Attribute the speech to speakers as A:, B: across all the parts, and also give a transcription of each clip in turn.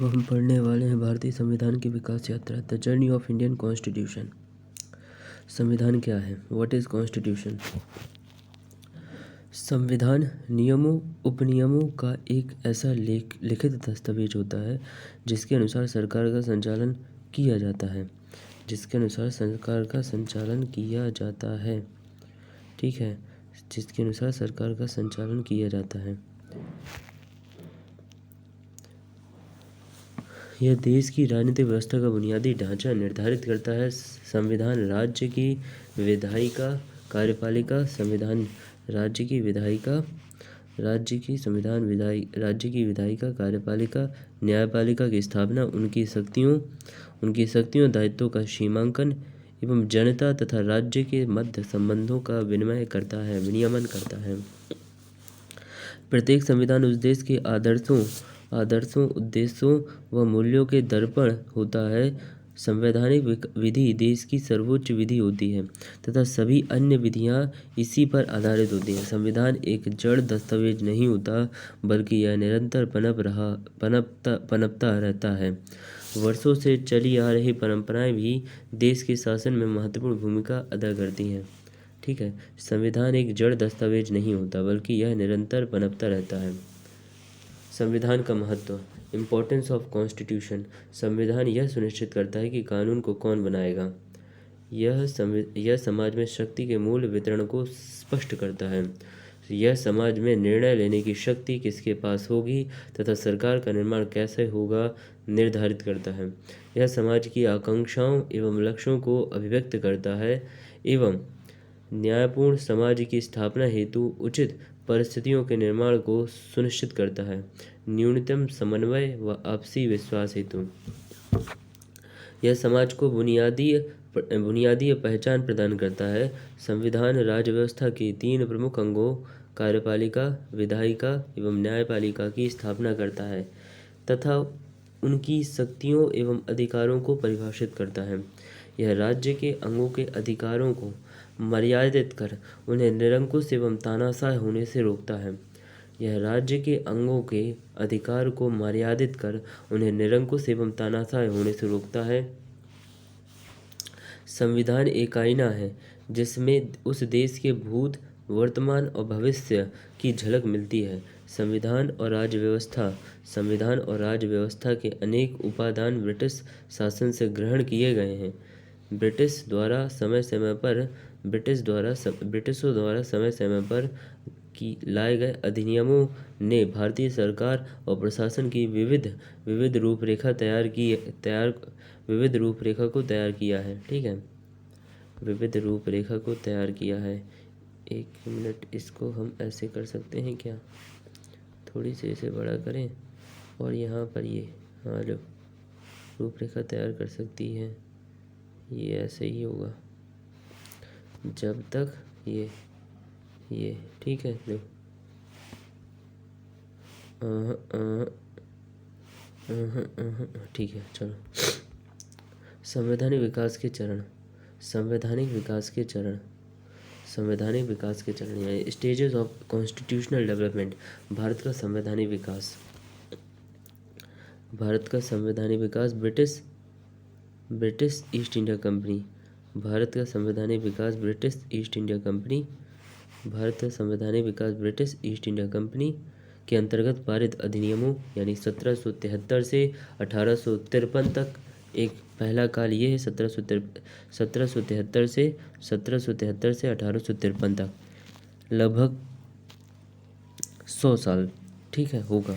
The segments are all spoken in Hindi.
A: अब हम पढ़ने वाले हैं भारतीय संविधान की विकास यात्रा, the journey of Indian constitution. संविधान क्या है? What is constitution? संविधान नियमों उपनियमों का एक ऐसा लिखित दस्तावेज होता है जिसके अनुसार सरकार का संचालन किया जाता है। ठीक है, जिसके अनुसार सरकार का संचालन किया जाता है। यह देश की राजनीतिक व्यवस्था का बुनियादी ढांचा निर्धारित करता है। संविधान राज्य की विधायिका कार्यपालिका संविधान राज्य की विधायिका राज्य की विधायिका कार्यपालिका न्यायपालिका की स्थापना, उनकी शक्तियों दायित्वों का सीमांकन एवं जनता तथा राज्य के मध्य संबंधों का विनियमन करता है। प्रत्येक संविधान उस देश के आदर्शों उद्देश्यों व मूल्यों के दर्पण होता है। संवैधानिक विधि देश की सर्वोच्च विधि होती है तथा सभी अन्य विधियां इसी पर आधारित होती हैं। संविधान एक जड़ दस्तावेज नहीं होता, बल्कि यह निरंतर पनपता रहता है। वर्षों से चली आ रही परंपराएं भी देश के शासन में महत्वपूर्ण भूमिका अदा करती हैं। ठीक है, संविधान एक जड़ दस्तावेज नहीं होता, बल्कि यह निरंतर पनपता रहता है। संविधान का महत्व, इम्पोर्टेंस ऑफ कॉन्स्टिट्यूशन। संविधान यह सुनिश्चित करता है कि कानून को कौन बनाएगा। यह समाज में शक्ति के मूल वितरण को स्पष्ट करता है। यह समाज में निर्णय लेने की शक्ति किसके पास होगी तथा सरकार का निर्माण कैसे होगा निर्धारित करता है। यह समाज की आकांक्षाओं एवं लक्ष्यों को अभिव्यक्त करता है एवं न्यायपूर्ण समाज की स्थापना हेतु उचित परिस्थितियों के निर्माण को सुनिश्चित करता है। न्यूनतम समन्वय व आपसी विश्वास हेतु यह समाज को बुनियादी पहचान प्रदान करता है। संविधान राज्य व्यवस्था के 3 प्रमुख अंगों कार्यपालिका, विधायिका एवं न्यायपालिका की स्थापना करता है तथा उनकी शक्तियों एवं अधिकारों को परिभाषित करता है। यह राज्य के अंगों के अधिकारों को मर्यादित कर उन्हें निरंकुश एवं तानाशाह होने से रोकता है। यह राज्य के अंगों के अधिकार को मर्यादित कर उन्हें निरंकुश एवं तानाशाह होने से रोकता है। संविधान एक आईना है जिसमें उस देश के भूत, वर्तमान और भविष्य की झलक मिलती है। संविधान और राज्य व्यवस्था के अनेक उपादान ब्रिटिश शासन से ग्रहण किए गए हैं। ब्रिटिशों द्वारा समय समय पर लाए गए अधिनियमों ने भारतीय सरकार और प्रशासन की विविध रूपरेखा को तैयार किया है। ठीक है, विविध रूपरेखा को तैयार किया है। एक मिनट, इसको हम ऐसे कर सकते हैं क्या, थोड़ी सी इसे बड़ा करें और यहाँ पर ये लो रूपरेखा तैयार कर सकती है। ये ऐसे ही होगा जब तक ये ठीक है। लो ठीक है, चलो। संवैधानिक विकास के चरण यानी stages of constitutional development. Bharat का संवैधानिक विकास British East India company. Bharat का संवैधानिक विकास ब्रिटिश ईस्ट इंडिया कंपनी के अंतर्गत पारित अधिनियमों यानी 1773 से 1853 तक। एक पहला काल ये है 1773 से 1853 तक, लगभग 100 साल। ठीक है, होगा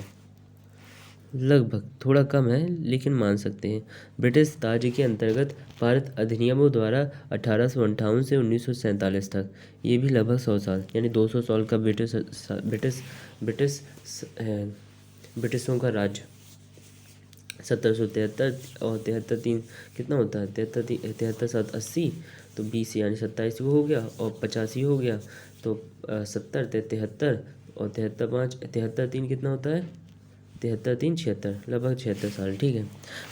A: लगभग, थोड़ा कम है लेकिन मान सकते हैं। ब्रिटिश ताज के अंतर्गत पारित अधिनियमों द्वारा 1858 से 1947 तक, ये भी लगभग 100 साल यानी 200 साल का ब्रिटिशों का राज्य। 1773 और 73 कितना होता है, 73 7 80, तो 20 यानी 27 वो हो गया और 85 हो गया, तो 70 73 और 73 5 73 3 कितना होता है, 73 3 76, लगभग 76 साल। ठीक है,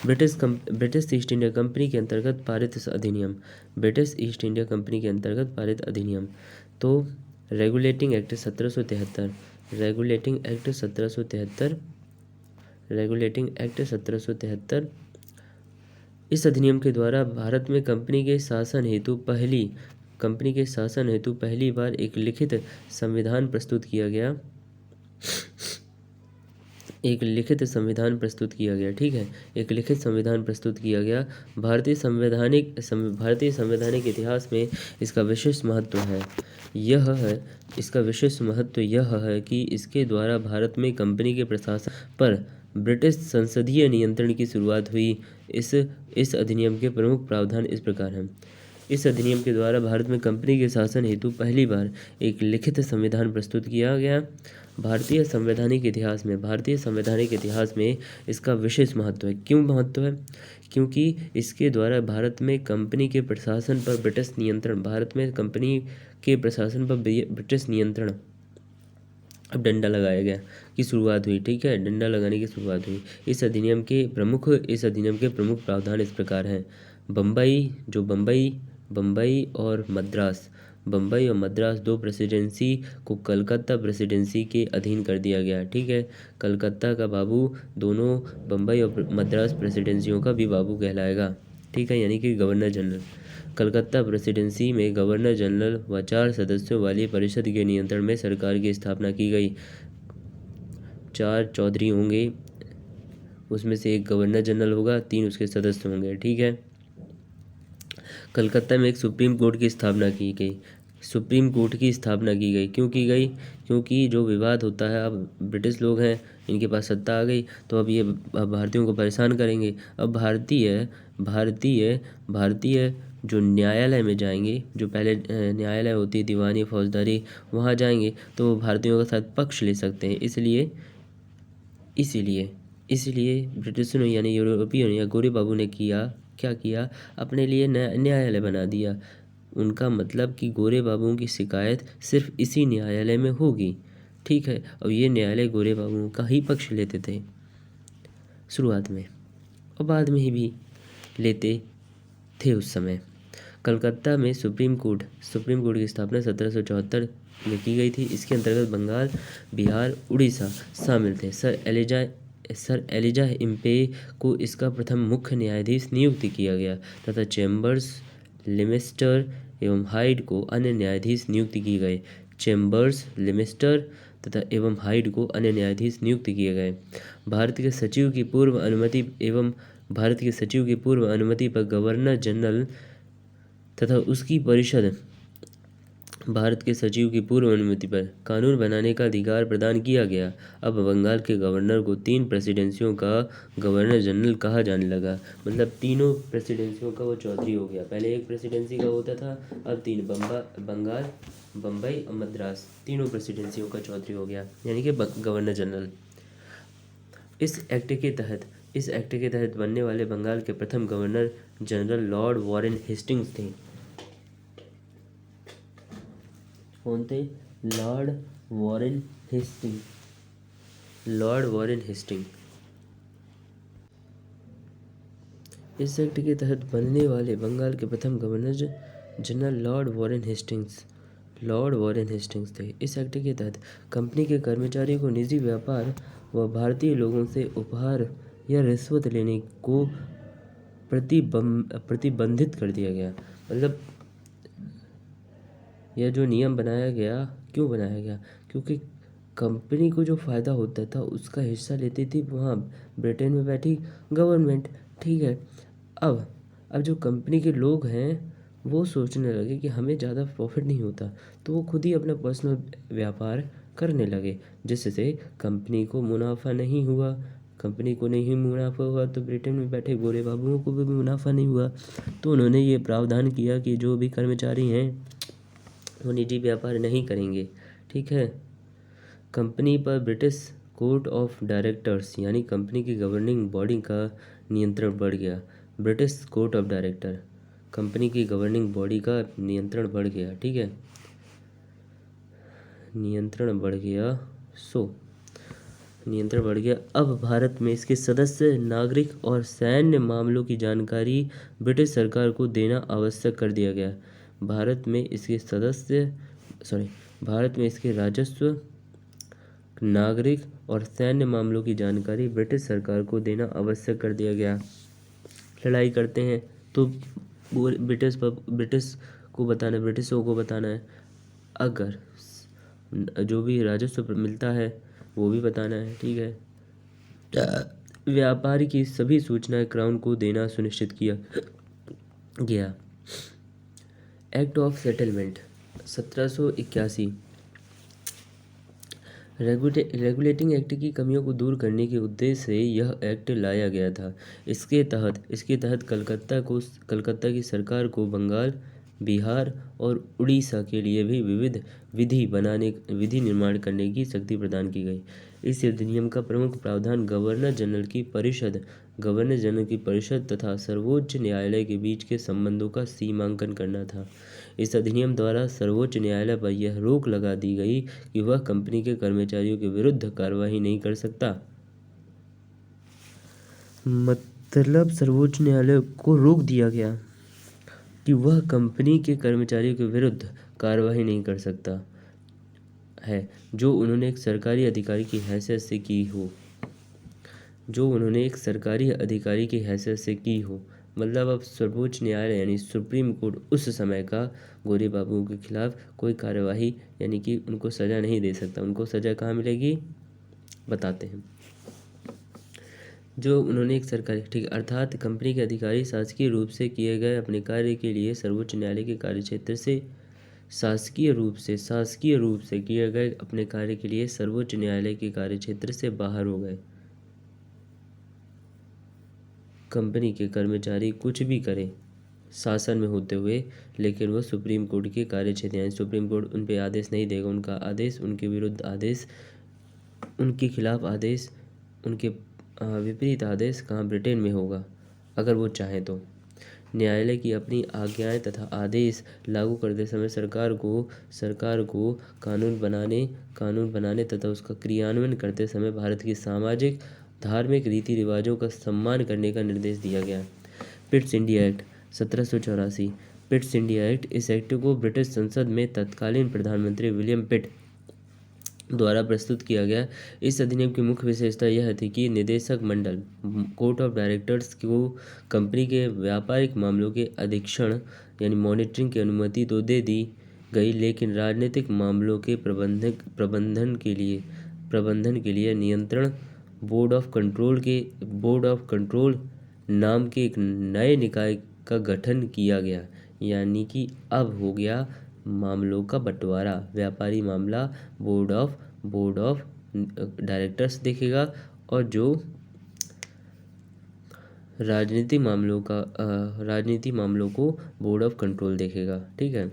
A: ब्रिटिश ईस्ट इंडिया कंपनी के अंतर्गत पारित अधिनियम तो रेगुलेटिंग एक्ट 1773 रेगुलेटिंग एक्ट 1773। इस अधिनियम के द्वारा भारत में कंपनी के शासन हेतु पहली बार एक लिखित संविधान प्रस्तुत किया गया। ठीक है, एक लिखित संविधान प्रस्तुत किया गया। भारतीय संवैधानिक इतिहास में इसका विशेष महत्व यह है कि इसके द्वारा भारत में कंपनी के प्रशासन पर ब्रिटिश संसदीय नियंत्रण की शुरुआत हुई। इस अधिनियम के प्रमुख प्रावधान इस प्रकार हैं। इस अधिनियम के द्वारा भारत में कंपनी के शासन हेतु पहली बार एक लिखित संविधान प्रस्तुत किया गया। भारतीय संवैधानिक इतिहास में इसका विशेष महत्व है। क्यों महत्व है? क्योंकि इसके द्वारा भारत में कंपनी के प्रशासन पर ब्रिटिश नियंत्रण अब डंडा लगाया गया की शुरुआत हुई। ठीक है, डंडा लगाने की शुरुआत हुई। इस अधिनियम के प्रमुख प्रावधान इस प्रकार हैं। बम्बई और मद्रास दो प्रेसिडेंसी को कलकत्ता प्रेसिडेंसी के अधीन कर दिया गया। ठीक है, कलकत्ता का बाबू दोनों बम्बई और मद्रास प्रेसिडेंसियों का भी बाबू कहलाएगा। ठीक है, यानी कि गवर्नर जनरल। कलकत्ता प्रेसिडेंसी में गवर्नर जनरल व 4 सदस्यों वाली परिषद के नियंत्रण में सरकार की स्थापना की गई। 4 चौधरी होंगे, उसमें से एक गवर्नर जनरल होगा, 3 उसके सदस्य होंगे। ठीक है, कलकत्ता में एक सुप्रीम कोर्ट की स्थापना की गई। क्यों की गई? क्योंकि जो विवाद होता है, अब ब्रिटिश लोग हैं, इनके पास सत्ता आ गई, तो अब ये भारतीयों को परेशान करेंगे। अब भारतीय जो न्यायालय में जाएंगे, जो पहले न्यायालय होती है दीवानी फौजदारी, वहाँ जाएंगे तो वो भारतीयों के साथ पक्ष ले सकते हैं। इसलिए ब्रिटिशों यानी यूरोपियन या गोरे बाबू ने क्या किया, अपने लिए न्यायालय बना दिया। उनका मतलब कि गोरे बाबुओं की शिकायत सिर्फ इसी न्यायालय में होगी। ठीक है, और ये न्यायालय गोरे बाबुओं का ही पक्ष लेते थे शुरुआत में, और बाद में ही भी लेते थे उस समय। कलकत्ता में सुप्रीम कोर्ट की स्थापना 1774 में की गई थी। इसके अंतर्गत बंगाल, बिहार, उड़ीसा शामिल थे। सर एलिजा इम्पे को इसका प्रथम मुख्य न्यायाधीश नियुक्त किया गया तथा चेम्बर्स, लिमेस्टर एवं हाइड को अन्य न्यायाधीश नियुक्त किए गए। भारत के सचिव की पूर्व अनुमति पर गवर्नर जनरल तथा उसकी परिषद भारत के सचिव की पूर्व अनुमति पर कानून बनाने का अधिकार प्रदान किया गया। अब बंगाल के गवर्नर को 3 प्रेसिडेंसियों का गवर्नर जनरल कहा जाने लगा। मतलब तीनों प्रेसिडेंसियों का वो चौधरी हो गया। पहले एक प्रेसिडेंसी का होता था, अब 3, बंगाल, बम्बई और मद्रास, तीनों प्रेसिडेंसियों का चौधरी हो गया, यानी कि गवर्नर जनरल। इस एक्ट के तहत बनने वाले बंगाल के प्रथम governor general Lord Warren Hastings थे। कौन थे? Lord Warren Hasting. इस एक्ट के तहत बनने वाले बंगाल के प्रथम governor general Lord Warren Hastings थे। इस एक्ट के तहत कंपनी के कर्मचारियों को निजी व्यापार व भारतीय लोगों से उपहार या रिश्वत लेने को प्रतिबंधित कर दिया गया। मतलब यह जो नियम बनाया गया, क्यों बनाया गया? क्योंकि कंपनी को जो फ़ायदा होता था उसका हिस्सा लेती थी वहाँ ब्रिटेन में बैठी गवर्नमेंट। ठीक है, अब जो कंपनी के लोग हैं वो सोचने लगे कि हमें ज़्यादा प्रॉफिट नहीं होता, तो वो खुद ही अपना पर्सनल व्यापार करने लगे, जिससे कंपनी को मुनाफा नहीं हुआ। तो ब्रिटेन में बैठे गोरे बाबुओं को भी मुनाफा नहीं हुआ। तो उन्होंने ये प्रावधान किया कि जो भी कर्मचारी हैं वो निजी व्यापार नहीं करेंगे। ठीक है, कंपनी पर ब्रिटिश कोर्ट ऑफ डायरेक्टर्स यानी कंपनी की गवर्निंग बॉडी का नियंत्रण बढ़ गया। British court of director, company की गवर्निंग बॉडी का नियंत्रण बढ़ गया। ठीक है, नियंत्रण बढ़ गया। अब भारत में इसके सदस्य, नागरिक और सैन्य मामलों की जानकारी ब्रिटिश सरकार को देना आवश्यक कर दिया गया। भारत में इसके नागरिक और सैन्य मामलों की जानकारी ब्रिटिश सरकार को देना आवश्यक कर दिया गया। लड़ाई करते हैं तो ब्रिटिशों को बताना है। अगर जो भी राजस्व मिलता है वो भी बताना है, ठीक है। व्यापार की सभी सूचनाएं क्राउन को देना सुनिश्चित किया गया। Act of settlement 1781 regulating act की कमियों को दूर करने के उद्देश्य से यह एक्ट लाया गया था। इसके तहत कलकत्ता की सरकार को बंगाल, बिहार और उड़ीसा के लिए भी विविध विधि निर्माण करने की शक्ति प्रदान की गई। इस अधिनियम का प्रमुख प्रावधान गवर्नर जनरल की परिषद तथा सर्वोच्च न्यायालय के बीच के संबंधों का सीमांकन करना था। इस अधिनियम द्वारा सर्वोच्च न्यायालय पर यह रोक लगा दी गई कि वह कंपनी के कर्मचारियों के विरुद्ध कार्रवाई नहीं कर सकता। मतलब सर्वोच्च न्यायालय को रोक दिया गया कि वह कंपनी के कर्मचारियों के विरुद्ध कार्रवाई नहीं कर सकता है जो उन्होंने एक सरकारी अधिकारी की हैसियत से की हो। मतलब अब सर्वोच्च न्यायालय यानी सुप्रीम कोर्ट उस समय का गोरे बाबू के खिलाफ कोई कार्यवाही यानी कि उनको सज़ा नहीं दे सकता। उनको सज़ा कहाँ मिलेगी बताते हैं। जो उन्होंने एक सरकारी, ठीक, अर्थात कंपनी के अधिकारी शासकीय रूप से किए गए अपने कार्य के लिए सर्वोच्च न्यायालय के कार्यक्षेत्र से शासकीय रूप से किए गए अपने कार्य के लिए सर्वोच्च न्यायालय के कार्यक्षेत्र से बाहर हो गए। कंपनी के कर्मचारी कुछ भी करें शासन में होते हुए, लेकिन वह सुप्रीम कोर्ट के कार्यक्षेत्र यानी सुप्रीम कोर्ट उन पे आदेश नहीं देगा। उनका आदेश, उनके विरुद्ध आदेश, उनके खिलाफ आदेश, उनके विपरीत आदेश कहाँ ब्रिटेन में होगा अगर वो चाहें तो। न्यायालय की अपनी आज्ञाएं तथा आदेश लागू करते समय सरकार को कानून बनाने तथा उसका क्रियान्वयन करते समय भारत की सामाजिक धार्मिक रीति रिवाजों का सम्मान करने का निर्देश दिया गया। Pitt's India act 1784। Pitt's India act, इस एक्ट को ब्रिटिश संसद में तत्कालीन प्रधानमंत्री विलियम पिट द्वारा प्रस्तुत किया गया। इस अधिनियम की मुख्य विशेषता यह थी कि निदेशक मंडल कोर्ट ऑफ डायरेक्टर्स को कंपनी के व्यापारिक मामलों के अधीक्षण यानी मॉनिटरिंग की अनुमति तो दे दी गई, लेकिन राजनीतिक मामलों के प्रबंधन के लिए नियंत्रण बोर्ड ऑफ कंट्रोल नाम के एक नए निकाय का गठन किया गया। यानी कि अब हो गया मामलों का बंटवारा। व्यापारी मामला बोर्ड ऑफ डायरेक्टर्स देखेगा और जो राजनीति मामलों को बोर्ड ऑफ कंट्रोल देखेगा, ठीक है।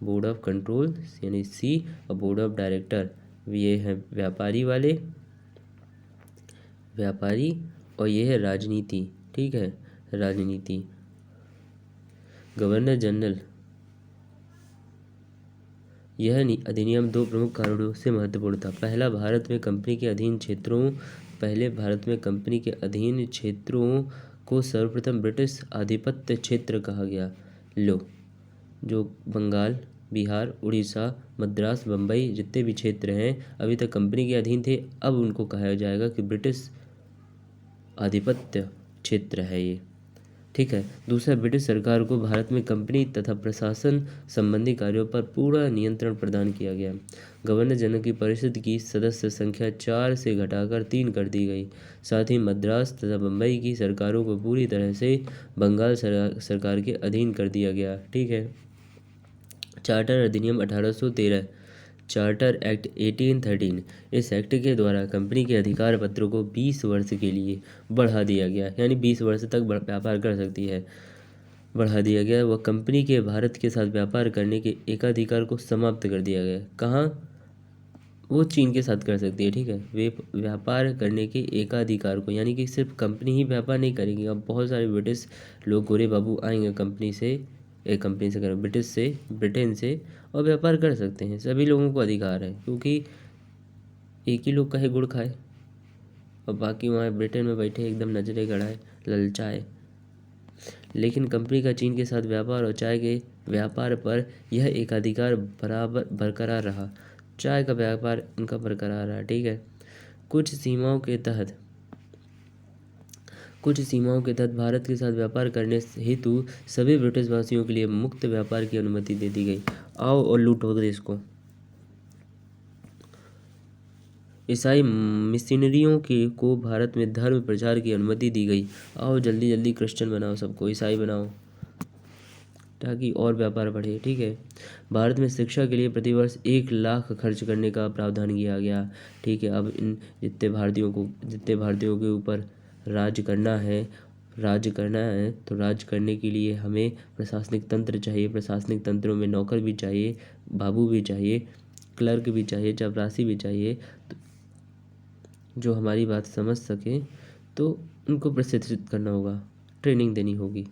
A: बोर्ड ऑफ कंट्रोल यानी सी और बोर्ड ऑफ डायरेक्टर ये है व्यापारी और ये है राजनीति, ठीक है, राजनीति। गवर्नर जनरल, यह अधिनियम दो प्रमुख कारणों से महत्वपूर्ण था। पहले भारत में कंपनी के अधीन क्षेत्रों को सर्वप्रथम ब्रिटिश आधिपत्य क्षेत्र कहा गया। जो बंगाल, बिहार, उड़ीसा, मद्रास, बम्बई जितने भी क्षेत्र हैं अभी तक कंपनी के अधीन थे, अब उनको कहा जाएगा कि ब्रिटिश आधिपत्य क्षेत्र है ये, ठीक है। दूसरा, ब्रिटिश सरकार को भारत में कंपनी तथा प्रशासन संबंधी कार्यों पर पूरा नियंत्रण प्रदान किया गया। गवर्नर जनरल की परिषद की सदस्य संख्या 4 से घटाकर 3 कर दी गई। साथ ही मद्रास तथा बम्बई की सरकारों को पूरी तरह से बंगाल सरकार के अधीन कर दिया गया, ठीक है। चार्टर अधिनियम 1813, चार्टर एक्ट 1813, इस एक्ट के द्वारा कंपनी के अधिकार पत्रों को 20 वर्ष के लिए बढ़ा दिया गया, यानी 20 वर्ष तक व्यापार कर सकती है, बढ़ा दिया गया। वह कंपनी के भारत के साथ व्यापार करने के एकाधिकार को समाप्त कर दिया गया। कहाँ? वो चीन के साथ कर सकती है, ठीक है। वे व्यापार करने के एकाधिकार को, यानी कि सिर्फ कंपनी ही व्यापार नहीं करेगी। अब बहुत सारे ब्रिटिश लोग गोरे बाबू आएंगे ब्रिटेन से और व्यापार कर सकते हैं। सभी लोगों को अधिकार है, क्योंकि एक ही लोग कहे गुड़ खाए और बाकी वहाँ ब्रिटेन में बैठे एकदम नजरें गड़ाए ललचाए। लेकिन कंपनी का चीन के साथ व्यापार और चाय के व्यापार पर यह एकाधिकार बराबर बरकरार रहा। चाय का व्यापार उनका बरकरार रहा। ठीक है। कुछ सीमाओं के तहत भारत के साथ व्यापार करने हेतु सभी ब्रिटिश वासियों के लिए मुक्त व्यापार की अनुमति दे दी गई। आओ और लूटो देश को। ईसाई मिशनरियों को भारत में धर्म प्रचार की अनुमति दी गई। आओ जल्दी जल्दी क्रिश्चियन बनाओ, सबको ईसाई बनाओ ताकि और व्यापार बढ़े। ठीक है। भारत में शिक्षा के लिए प्रतिवर्ष 1 लाख खर्च करने का प्रावधान किया गया। ठीक है। अब इन जितने भारतीयों के ऊपर राज्य करना है तो राज्य करने के लिए हमें प्रशासनिक तंत्र चाहिए। प्रशासनिक तंत्रों में नौकर भी चाहिए, बाबू भी चाहिए, क्लर्क भी चाहिए, चपरासी भी चाहिए, तो जो हमारी बात समझ सके तो उनको प्रशिक्षित करना होगा, ट्रेनिंग देनी होगी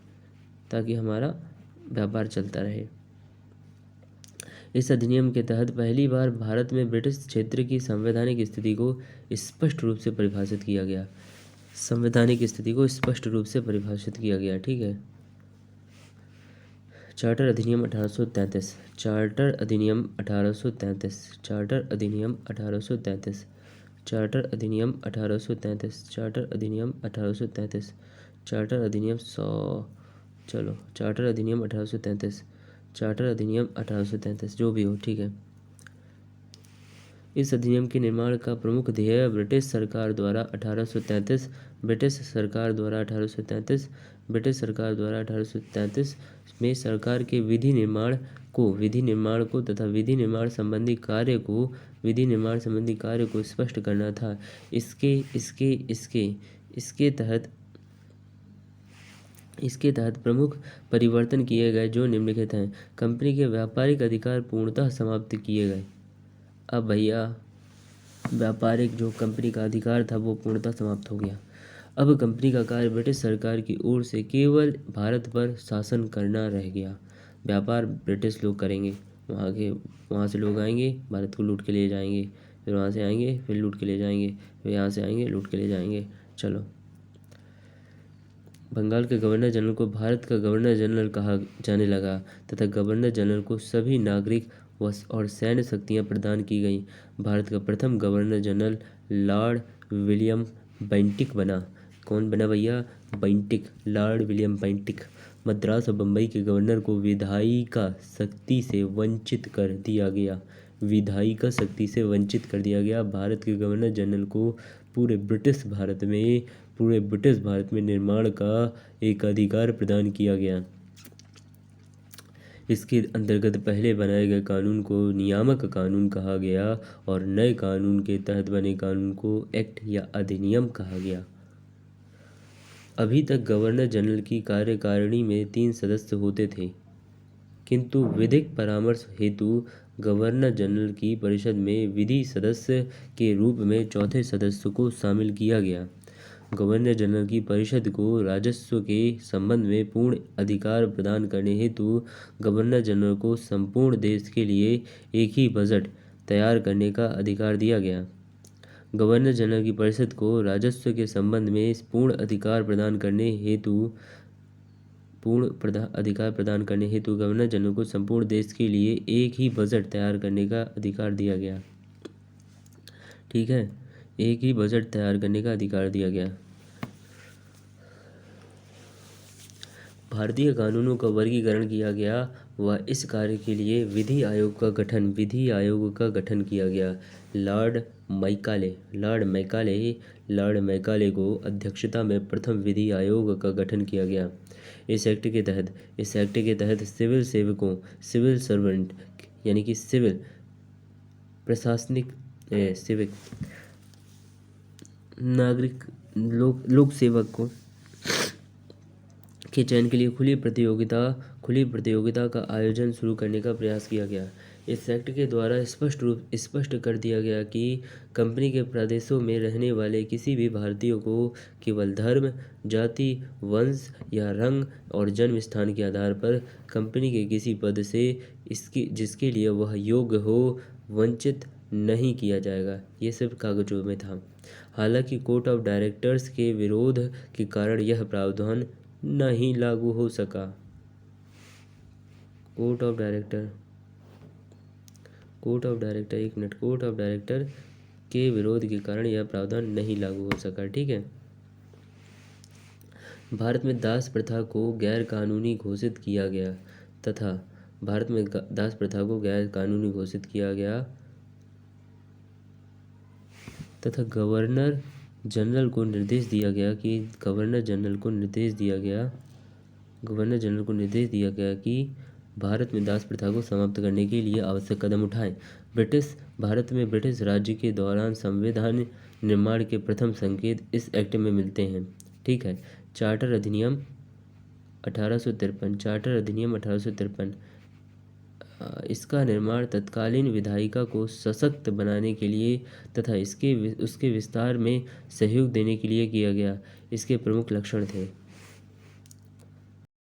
A: ताकि हमारा व्यापार चलता रहे। इस अधिनियम के तहत पहली बार भारत में ब्रिटिश क्षेत्र की संवैधानिक स्थिति को स्पष्ट रूप से परिभाषित किया गया। ठीक है। चार्टर अधिनियम 1833। चार्टर अधिनियम 1833। चार्टर अधिनियम 1833। चार्टर अधिनियम 1833। चार्टर अधिनियम 1833। चार्टर अधिनियम 1833। चार्टर अधिनियम 1833 जो भी हो। ठीक है। इस अधिनियम के निर्माण का प्रमुख ध्येय ब्रिटिश सरकार द्वारा 1833 में सरकार के विधि निर्माण तथा विधि निर्माण संबंधी कार्य को स्पष्ट करना था। इसके तहत प्रमुख परिवर्तन किए गए जो निम्नलिखित हैं। कंपनी के व्यापारिक अधिकार पूर्णतः समाप्त किए गए। अब भैया व्यापारिक जो कंपनी का अधिकार था वो पूर्णतः समाप्त हो गया। अब कंपनी का कार्य ब्रिटिश सरकार की ओर से केवल भारत पर शासन करना रह गया। व्यापार ब्रिटिश लोग करेंगे, वहाँ से लोग आएंगे, भारत को लूट के ले जाएंगे, फिर वहाँ से आएंगे, फिर लूट के ले जाएंगे, फिर यहाँ से आएंगे, लूट के ले जाएंगे। चलो। बंगाल के गवर्नर जनरल को भारत का गवर्नर जनरल कहा जाने लगा तथा गवर्नर जनरल को सभी नागरिक और सैन्य शक्तियाँ प्रदान की गईं। भारत का प्रथम governor general Lord William Bentinck बना। कौन बना भैया? Bentinck, Lord William Bentinck. Madras और बम्बई के गवर्नर को विधायिका शक्ति से वंचित कर दिया गया। भारत के गवर्नर जनरल को पूरे ब्रिटिश भारत में निर्माण का एकाधिकार प्रदान किया गया। इसके अंतर्गत पहले बनाए गए कानून को नियामक कानून कहा गया और नए कानून के तहत बने कानून को एक्ट या अधिनियम कहा गया। अभी तक गवर्नर जनरल की कार्यकारिणी में 3 सदस्य होते थे, किंतु विधिक परामर्श हेतु गवर्नर जनरल की परिषद में विधि सदस्य के रूप में चौथे सदस्य को शामिल किया गया। गवर्नर जनरल की परिषद को राजस्व के संबंध में पूर्ण अधिकार प्रदान करने हेतु गवर्नर जनरल को संपूर्ण देश के लिए एक ही बजट तैयार करने का अधिकार दिया गया। गवर्नर जनरल की परिषद को राजस्व के संबंध में पूर्ण अधिकार प्रदान करने हेतु गवर्नर जनरल को संपूर्ण देश के लिए एक ही बजट तैयार करने का अधिकार दिया गया। ठीक है। एक ही बजट तैयार करने का अधिकार दिया गया। भारतीय कानूनों का वर्गीकरण किया गया व इस कार्य के लिए विधि आयोग का गठन किया गया। लॉर्ड मैकाले को अध्यक्षता में प्रथम विधि आयोग का गठन किया गया। इस एक्ट के तहत सिविल सेवकों, सिविल सर्वेंट यानी कि सिविल प्रशासनिक सिविक नागरिक लोक सेवक को के चयन के लिए खुली प्रतियोगिता का आयोजन शुरू करने का प्रयास किया गया। इस एक्ट के द्वारा स्पष्ट कर दिया गया कि कंपनी के प्रदेशों में रहने वाले किसी भी भारतीय को केवल धर्म, जाति, वंश या रंग और जन्म स्थान के आधार पर कंपनी के किसी पद से जिसके लिए वह योग्य हो वंचित नहीं किया जाएगा। ये सिर्फ कागजों में था। हालांकि कोर्ट ऑफ डायरेक्टर्स के विरोध के कारण यह प्रावधान नहीं लागू हो सका। Court of director court of director, एक मिनट, कोर्ट ऑफ डायरेक्टर के विरोध के कारण यह प्रावधान नहीं लागू हो सका। ठीक है। भारत में दास प्रथा को गैर कानूनी घोषित किया गया तथा भारत में दास प्रथा को गैर कानूनी घोषित किया गया तथा गवर्नर जनरल को निर्देश दिया गया कि भारत में दास प्रथा को समाप्त करने के लिए आवश्यक कदम उठाएं। भारत में ब्रिटिश राज्य के दौरान संविधान निर्माण के प्रथम संकेत इस एक्ट में मिलते हैं। ठीक है। चार्टर अधिनियम 1853, इसका निर्माण तत्कालीन विधायिका को सशक्त बनाने के लिए तथा उसके विस्तार में सहयोग देने के लिए किया गया। इसके प्रमुख लक्षण थे।